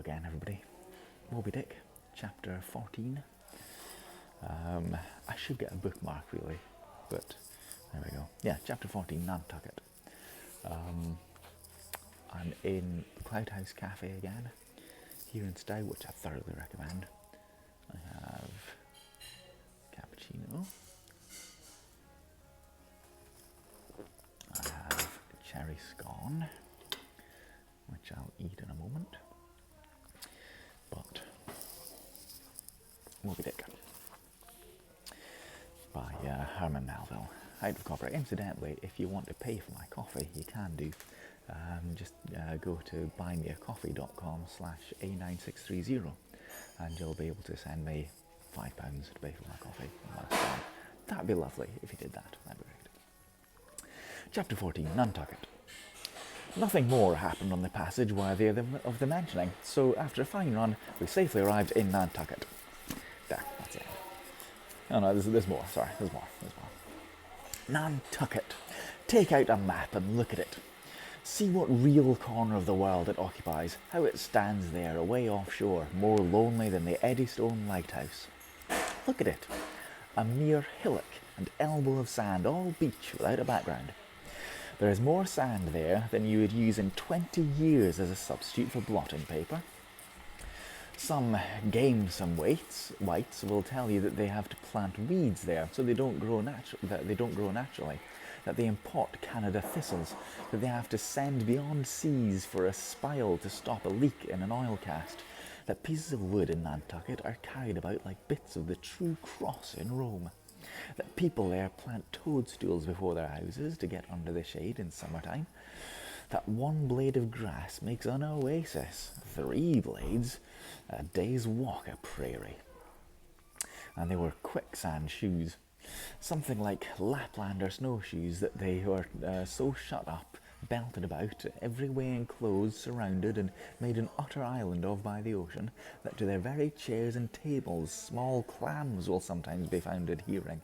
again, everybody. Moby Dick, chapter 14. I should get a bookmark, really, but there we go. Yeah, chapter 14, Nantucket. I'm in the Cloud House Cafe again, here in Stow, which I thoroughly recommend. I have cappuccino. I have cherry scone, which I'll eat in a moment. But Moby Dick by Herman Melville, out of copyright. Incidentally, if you want to pay for my coffee, you can do. Just go to buymeacoffee.com/A9630 and you'll be able to send me £5 to pay for my coffee. That'd be lovely if you did that. That'd be great. Chapter 14, Nantucket. Nothing more happened on the passage worthy of the mentioning, so after a fine run, we safely arrived in Nantucket. There, that's it. Oh no, there's more, sorry, there's more. Nantucket. Take out a map and look at it. See what real corner of the world it occupies, how it stands there away offshore, more lonely than the Eddystone lighthouse. Look at it. A mere hillock and elbow of sand, all beach without a background. There is more sand there than you would use in 20 years as a substitute for blotting paper. Some gamesome wights will tell you that they have to plant weeds there so they don't grow naturally, that they import Canada thistles, that they have to send beyond seas for a spile to stop a leak in an oil cast, that pieces of wood in Nantucket are carried about like bits of the true cross in Rome, that people there plant toadstools before their houses to get under the shade in summertime, that one blade of grass makes an oasis, 3 blades, a day's walk a prairie. And they were quicksand shoes, something like Laplander snowshoes, that they were so shut up, belted about, every way enclosed, surrounded, and made an utter island of by the ocean, that to their very chairs and tables small clams will sometimes be found adhering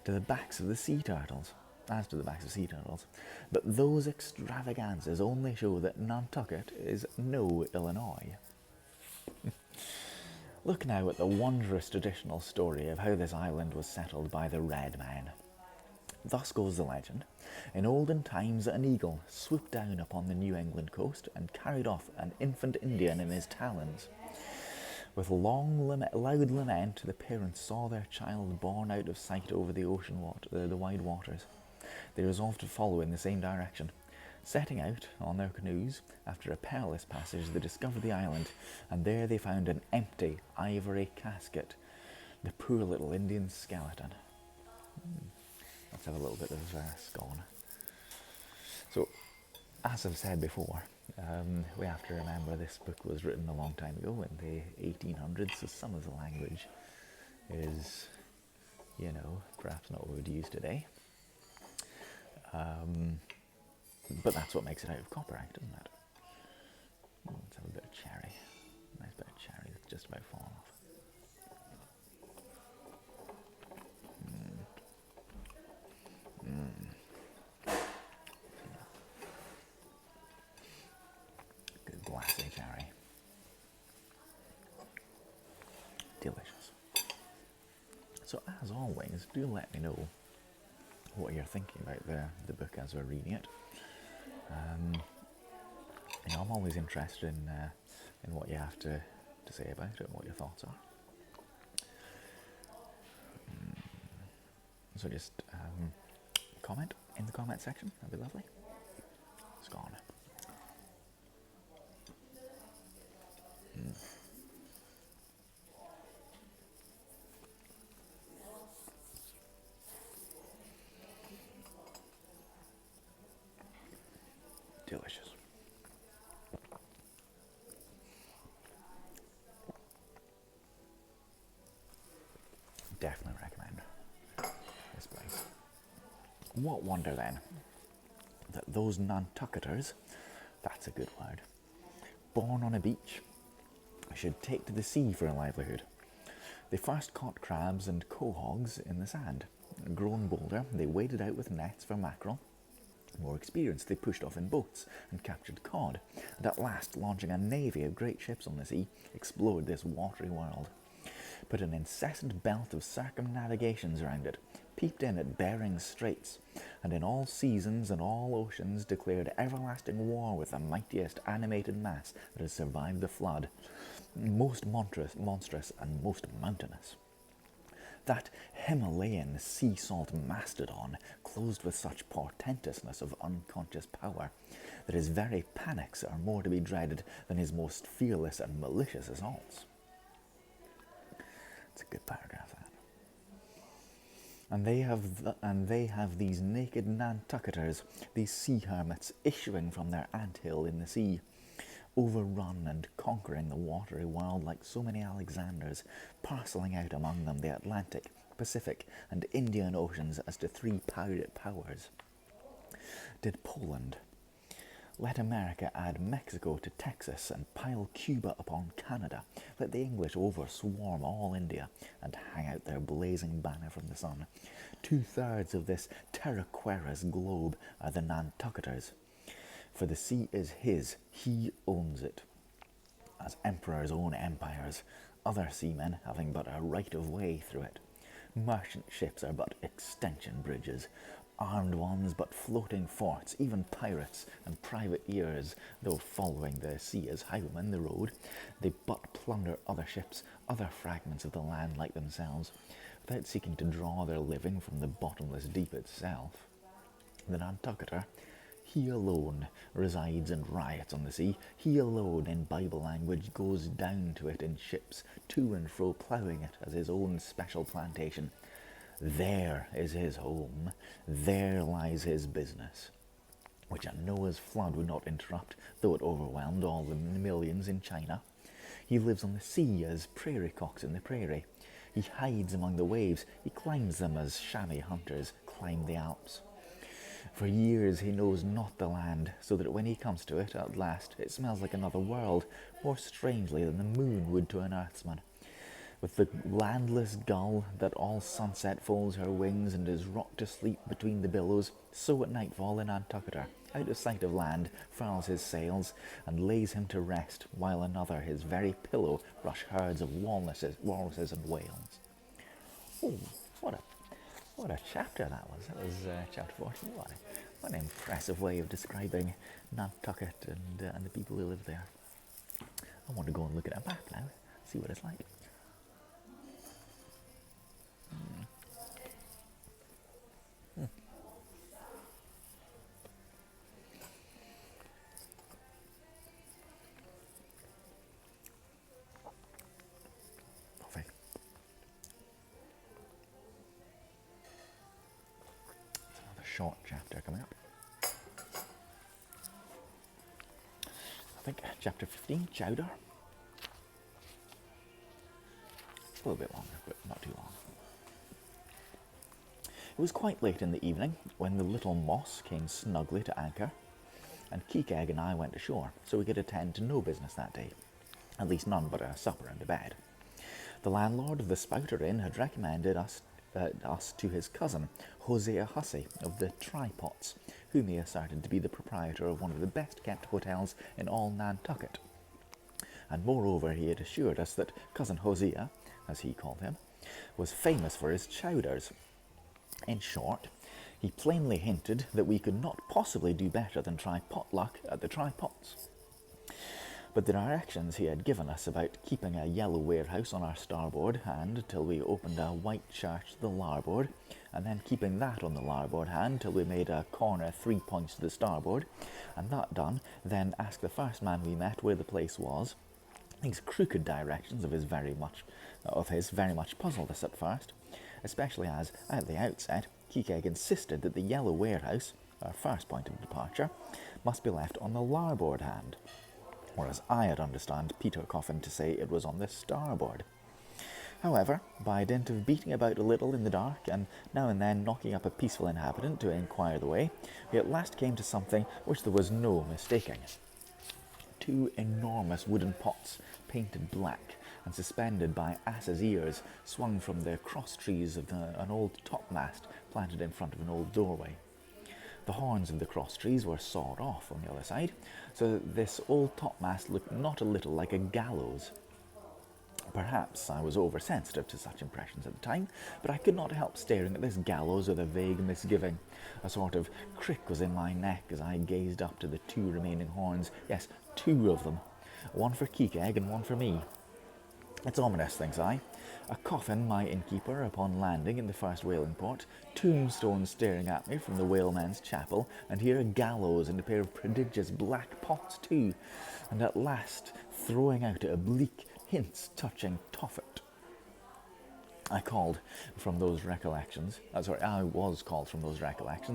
to the backs of the sea turtles, as to the backs of sea turtles. But those extravaganzas only show that Nantucket is no Illinois. Look now at the wondrous traditional story of how this island was settled by the Red Man. Thus goes the legend. In olden times an eagle swooped down upon the New England coast and carried off an infant Indian in his talons. With loud lament, the parents saw their child borne out of sight over the the wide waters. They resolved to follow in the same direction. Setting out on their canoes, after a perilous passage, they discovered the island, and there they found an empty ivory casket, the poor little Indian skeleton. Let's have a little bit of scone. So, as I've said before, we have to remember this book was written a long time ago in the 1800s, so some of the language is, perhaps not what we would use today. But that's what makes it out of copyright, doesn't it? Let's have a bit of cherry. Nice bit of cherry that's just about fallen off. Good glassy cherry. Delicious. So as always, do let me know what you're thinking about the book as we're reading it. I'm always interested in what you have to say about it and what your thoughts are. So just comment in the comment section, that'd be lovely. It's gone. Delicious. Definitely recommend this place. What wonder then that those Nantucketers, that's a good word, born on a beach, should take to the sea for a livelihood. They first caught crabs and quahogs in the sand. Grown bolder, they waded out with nets for mackerel, More experienced, they pushed off in boats and captured cod, and at last, launching a navy of great ships on the sea, explored this watery world. Put an incessant belt of circumnavigations around it, peeped in at Behring's Straits, and in all seasons and all oceans declared everlasting war with the mightiest animated mass that has survived the flood, most monstrous and most mountainous. That Himalayan sea salt mastodon, clothed with such portentousness of unconscious power, that his very panics are more to be dreaded than his most fearless and malicious assaults. It's a good paragraph, that. And they have these naked Nantucketers, these sea hermits, issuing from their anthill in the sea, overrun and conquering the watery world like so many Alexanders, parcelling out among them the Atlantic, Pacific, and Indian Oceans as to 3 pirate powers. Did Poland let America add Mexico to Texas and pile Cuba upon Canada, let the English overswarm all India and hang out their blazing banner from the sun, 2/3 of this terra-querus globe are the Nantucketers. For the sea is his, he owns it. As emperors own empires, other seamen having but a right of way through it. Merchant ships are but extension bridges, armed ones but floating forts, even pirates and privateers, though following the sea as highwaymen the road, they but plunder other ships, other fragments of the land like themselves, without seeking to draw their living from the bottomless deep itself. The Nantucketer, he alone resides and riots on the sea. He alone, in Bible language, goes down to it in ships, to and fro ploughing it as his own special plantation. There is his home. There lies his business, which a Noah's flood would not interrupt, though it overwhelmed all the millions in China. He lives on the sea as prairie cocks in the prairie. He hides among the waves. He climbs them as chamois hunters climb the Alps. For years he knows not the land, so that when he comes to it at last, it smells like another world, more strangely than the moon would to an earthsman. With the landless gull that all sunset folds her wings and is rocked to sleep between the billows, so at nightfall in Nantucketer, out of sight of land, furls his sails and lays him to rest, while another his very pillow rush herds of walruses and whales. Oh, what a chapter that was. That was chapter 14. What an impressive way of describing Nantucket and the people who live there. I want to go and look at a map now, see what it's like. Lovely. It's another short chapter coming up. I think chapter 15, chowder. A little bit longer, but not too long. It was quite late in the evening when the little Moss came snugly to anchor, and Keekeg and I went ashore, so we could attend to no business that day, at least none but a supper and a bed. The landlord of the Spouter Inn had recommended us to his cousin, Hosea Hussey of the Trypots, whom he asserted to be the proprietor of one of the best-kept hotels in all Nantucket. And moreover, he had assured us that cousin Hosea, as he called him, was famous for his chowders. In short, he plainly hinted that we could not possibly do better than try potluck at the Trypots. But the directions he had given us about keeping a yellow warehouse on our starboard hand till we opened a white church to the larboard, and then keeping that on the larboard hand till we made a corner 3 points to the starboard, and that done, then ask the first man we met where the place was. These crooked directions of his very much puzzled us at first, especially as, at the outset, Keekeg insisted that the yellow warehouse, our first point of departure, must be left on the larboard hand, whereas I had understood Peter Coffin to say it was on the starboard. However, by dint of beating about a little in the dark, and now and then knocking up a peaceful inhabitant to inquire the way, we at last came to something which there was no mistaking. 2 enormous wooden pots, painted black, and suspended by asses' ears, swung from the cross trees of an old topmast planted in front of an old doorway. The horns of the cross trees were sawed off on the other side, so that this old topmast looked not a little like a gallows. Perhaps I was oversensitive to such impressions at the time, but I could not help staring at this gallows with a vague misgiving. A sort of crick was in my neck as I gazed up to the 2 remaining horns. Yes, 2 of them. One for Keekeg and one for me. It's ominous, thinks I. A coffin, my innkeeper, upon landing in the first whaling port, tombstones staring at me from the whalemen's chapel, and here a gallows and a pair of prodigious black pots too, and at last throwing out oblique hints touching Tophet. I was called from those recollections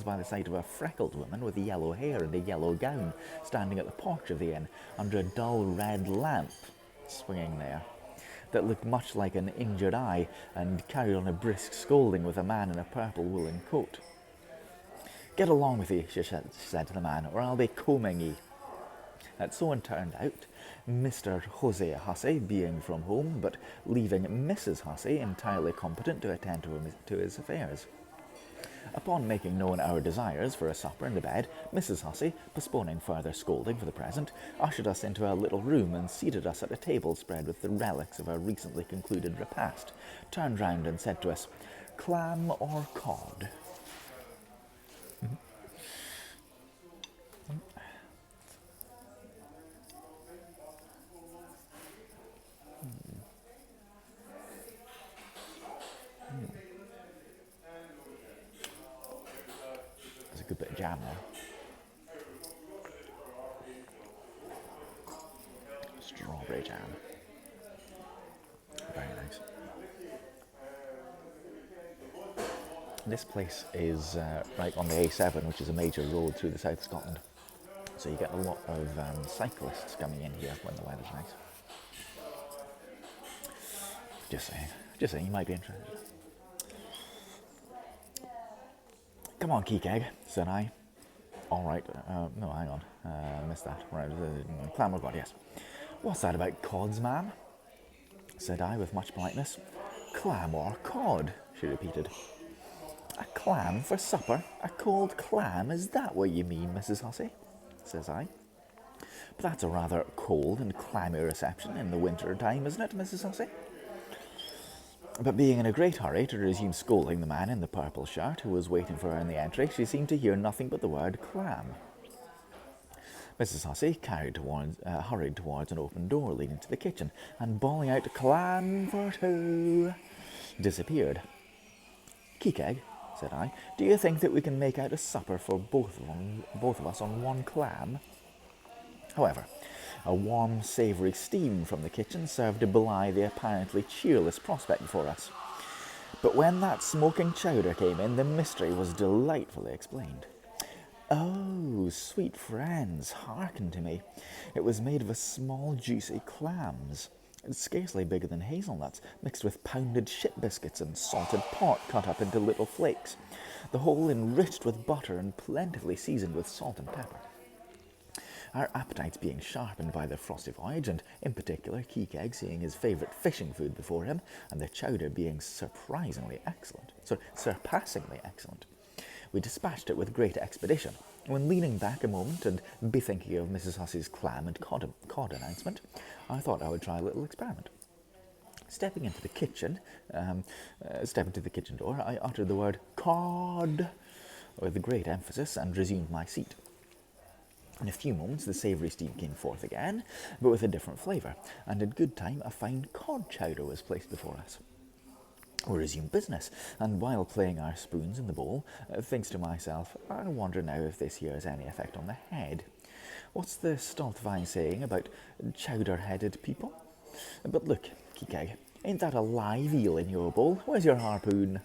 by the sight of a freckled woman with yellow hair and a yellow gown standing at the porch of the inn under a dull red lamp swinging there that looked much like an injured eye, and carried on a brisk scolding with a man in a purple woolen coat. "Get along with ye," she said to the man, "or I'll be combing ye." And so it turned out, Mr. Jose Hussey being from home, but leaving Mrs. Hussey entirely competent to attend to his affairs. Upon making known our desires for a supper and a bed, Mrs. Hussey, postponing further scolding for the present, ushered us into a little room and seated us at a table spread with the relics of our recently concluded repast, turned round and said to us, "Clam or cod?" There's a good bit of jam there. Strawberry jam. Very nice. This place is right on the A7, which is a major road through the south of Scotland. So you get a lot of cyclists coming in here when the weather's nice. Just saying, you might be interested. "Come on, Keekeg," said I. "All right, no, hang on, I missed that. Right, clam or cod, yes." "What's that about cods, ma'am?" said I with much politeness. "Clam or cod," she repeated. "A clam for supper? A cold clam? Is that what you mean, Mrs. Hussey?" says I. "But that's a rather cold and clammy reception in the winter time, isn't it, Mrs. Hussey?" But being in a great hurry to resume scolding the man in the purple shirt who was waiting for her in the entry, she seemed to hear nothing but the word clam. Mrs. Hussey hurried towards an open door leading to the kitchen, and bawling out "Clam for 2," disappeared. "Keekeg," said I, "do you think that we can make out a supper for both of us on 1 clam?" However, a warm, savoury steam from the kitchen served to belie the apparently cheerless prospect before us. But when that smoking chowder came in, the mystery was delightfully explained. "Oh, sweet friends, hearken to me. It was made of a small, juicy clams, scarcely bigger than hazelnuts, mixed with pounded ship biscuits and salted pork cut up into little flakes, the whole enriched with butter and plentifully seasoned with salt and pepper." Our appetites being sharpened by the frosty voyage, and in particular Keekeg seeing his favourite fishing food before him, and the chowder being surpassingly excellent, we dispatched it with great expedition, when leaning back a moment and bethinking of Mrs. Hussey's clam and cod announcement, I thought I would try a little experiment. Stepping into the kitchen door, I uttered the word "cod" with great emphasis and resumed my seat. In a few moments the savoury steam came forth again, but with a different flavour, and in good time a fine cod chowder was placed before us. We resumed business, and while playing our spoons in the bowl, thinks to myself, I wonder now if this here has any effect on the head. What's the Stultvine saying about chowder-headed people? But look, Keekeg, ain't that a live eel in your bowl? Where's your harpoon?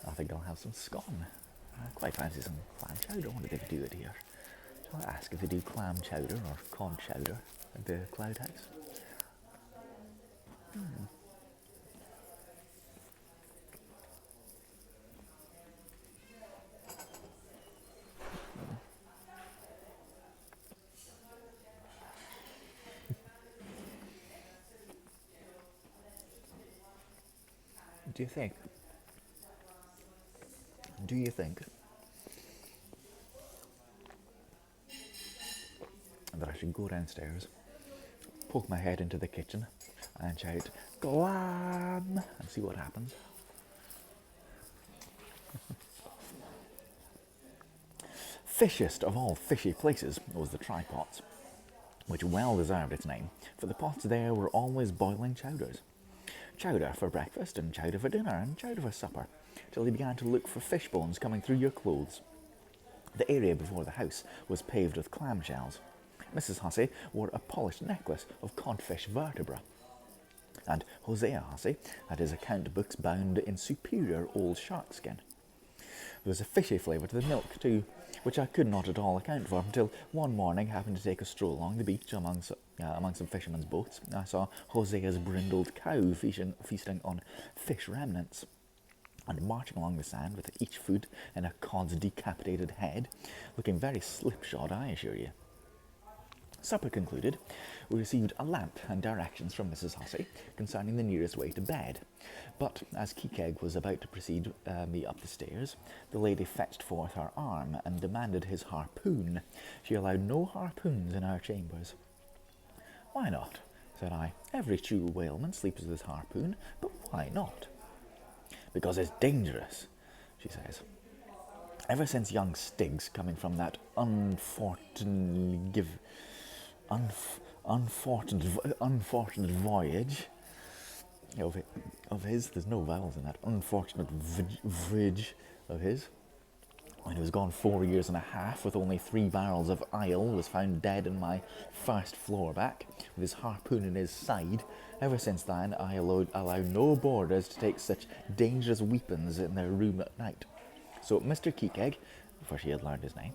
I think I'll have some scone. I quite fancy some clam chowder. I wonder if they could do it here. Shall I ask if they do clam chowder or cod chowder at the Cloud House? Do you think go downstairs, poke my head into the kitchen, and shout, "Clam!" and see what happens. Fishiest of all fishy places was the trypots, which well deserved its name, for the pots there were always boiling chowders. Chowder for breakfast, and chowder for dinner, and chowder for supper, till you began to look for fish bones coming through your clothes. The area before the house was paved with clam shells. Mrs. Hussey wore a polished necklace of codfish vertebra, and Hosea Hussey had his account books bound in superior old shark skin. There was a fishy flavour to the milk, too, which I could not at all account for until one morning, happened to take a stroll along the beach among some fishermen's boats. I saw Hosea's brindled cow feasting on fish remnants, and marching along the sand with each foot in a cod's decapitated head, looking very slipshod, I assure you. Supper concluded, we received a lamp and directions from Mrs. Hussey concerning the nearest way to bed. But as Keekeg was about to precede me up the stairs, the lady fetched forth her arm and demanded his harpoon. She allowed no harpoons in our chambers. "Why not?" said I. "Every true whaleman sleeps with his harpoon, but why not?" "Because it's dangerous," she says. "Ever since young Stiggs, coming from that unfortunate voyage of his, there's no vowels in that, unfortunate voyage of his, when he was gone 4 years and a half with only 3 barrels of ile, was found dead in my first floor back, with his harpoon in his side. Ever since then, I allow no boarders to take such dangerous weapons in their room at night. So, Mr. Keekeg," for she had learned his name,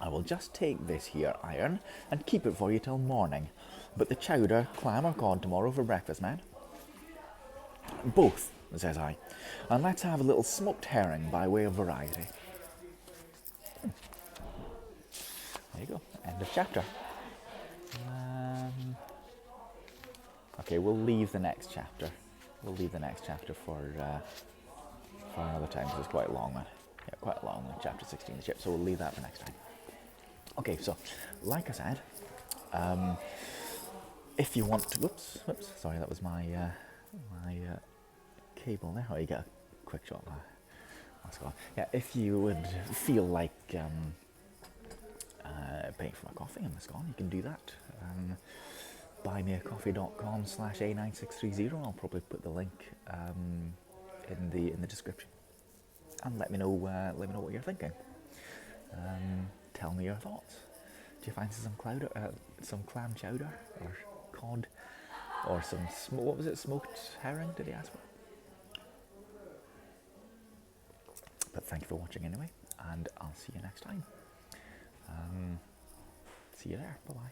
"I will just take this here iron and keep it for you till morning. But the chowder, clam or cod tomorrow for breakfast, man?" "Both," says I, "and let's have a little smoked herring by way of variety." There you go, end of chapter. Okay, we'll leave the next chapter. We'll leave the next chapter for another time, because it's quite a long one. Yeah, quite a long one, chapter 16 of the ship, so we'll leave that for next time. Okay, so, like I said, if you want to, whoops, sorry, that was my cable there. Oh, you get a quick shot there. That's gone. Yeah, if you would feel like paying for my coffee and it's gone, you can do that. buymeacoffee.com/A9630. I'll probably put the link in the description. And let me know what you're thinking. Tell me your thoughts. Do you fancy some clam chowder or cod, or some smoked herring? Did he ask for? But thank you for watching anyway, and I'll see you next time. See you there. Bye bye.